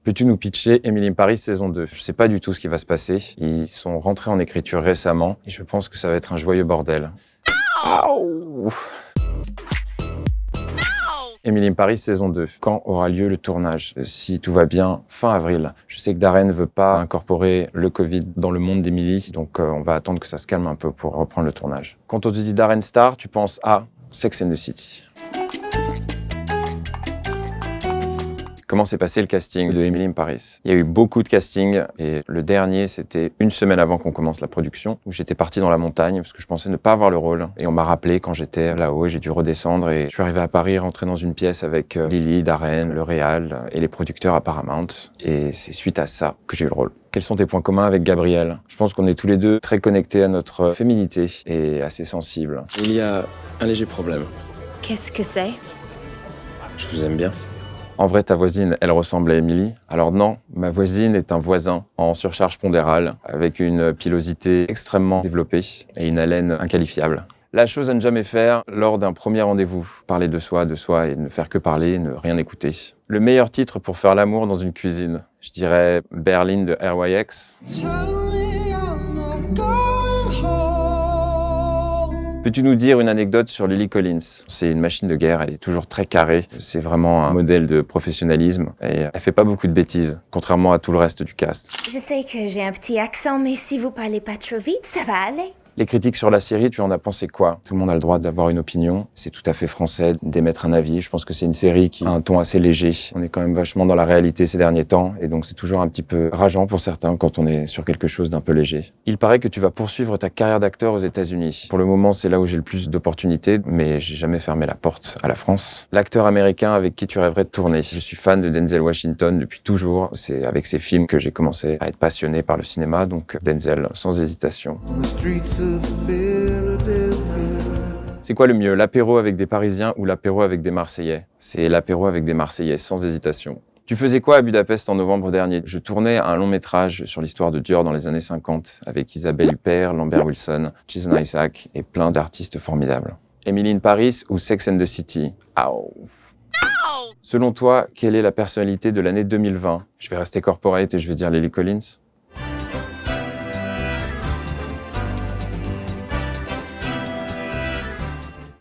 Peux-tu nous pitcher Emily in Paris saison 2? Je sais pas du tout ce qui va se passer. Ils sont rentrés en écriture récemment et je pense que ça va être un joyeux bordel. Aouh. Emily in Paris saison 2. Quand aura lieu le tournage? Si tout va bien, fin avril. Je sais que Darren ne veut pas incorporer le Covid dans le monde d'Emily, donc on va attendre que ça se calme un peu pour reprendre le tournage. Quand on te dit Darren Star, tu penses à Sex and the City. Comment s'est passé le casting de Emily in Paris? Il y a eu beaucoup de castings et le dernier, c'était une semaine avant qu'on commence la production, où j'étais parti dans la montagne parce que je pensais ne pas avoir le rôle. Et on m'a rappelé quand j'étais là-haut et j'ai dû redescendre et je suis arrivé à Paris, rentré dans une pièce avec Lily, Darren, le réal et les producteurs à Paramount. Et c'est suite à ça que j'ai eu le rôle. Quels sont tes points communs avec Gabriel? Je pense qu'on est tous les deux très connectés à notre féminité et assez sensibles. Il y a un léger problème. Qu'est-ce que c'est? Je vous aime bien. En vrai, ta voisine, elle ressemble à Emily. Alors non, ma voisine est un voisin en surcharge pondérale, avec une pilosité extrêmement développée et une haleine inqualifiable. La chose à ne jamais faire lors d'un premier rendez-vous, parler de soi et ne faire que parler, ne rien écouter. Le meilleur titre pour faire l'amour dans une cuisine, je dirais Berlin de RYX. Peux-tu nous dire une anecdote sur Lily Collins? C'est une machine de guerre, elle est toujours très carrée. C'est vraiment un modèle de professionnalisme et elle fait pas beaucoup de bêtises, contrairement à tout le reste du cast. Je sais que j'ai un petit accent, mais si vous parlez pas trop vite, ça va aller. Les critiques sur la série, tu en as pensé quoi? Tout le monde a le droit d'avoir une opinion. C'est tout à fait français d'émettre un avis. Je pense que c'est une série qui a un ton assez léger. On est quand même vachement dans la réalité ces derniers temps. Et donc c'est toujours un petit peu rageant pour certains quand on est sur quelque chose d'un peu léger. Il paraît que tu vas poursuivre ta carrière d'acteur aux États-Unis. Pour le moment, c'est là où j'ai le plus d'opportunités, mais j'ai jamais fermé la porte à la France. L'acteur américain avec qui tu rêverais de tourner. Je suis fan de Denzel Washington depuis toujours. C'est avec ses films que j'ai commencé à être passionné par le cinéma. Donc Denzel, sans hésitation. C'est quoi le mieux, l'apéro avec des Parisiens ou l'apéro avec des Marseillais? C'est l'apéro avec des Marseillais, sans hésitation. Tu faisais quoi à Budapest en novembre dernier? Je tournais un long métrage sur l'histoire de Dior dans les années 50, avec Isabelle Huppert, Lambert Wilson, Jason Isaac et plein d'artistes formidables. Emily in Paris ou Sex and the City? Selon toi, quelle est la personnalité de l'année 2020? Je vais rester corporate et je vais dire Lily Collins.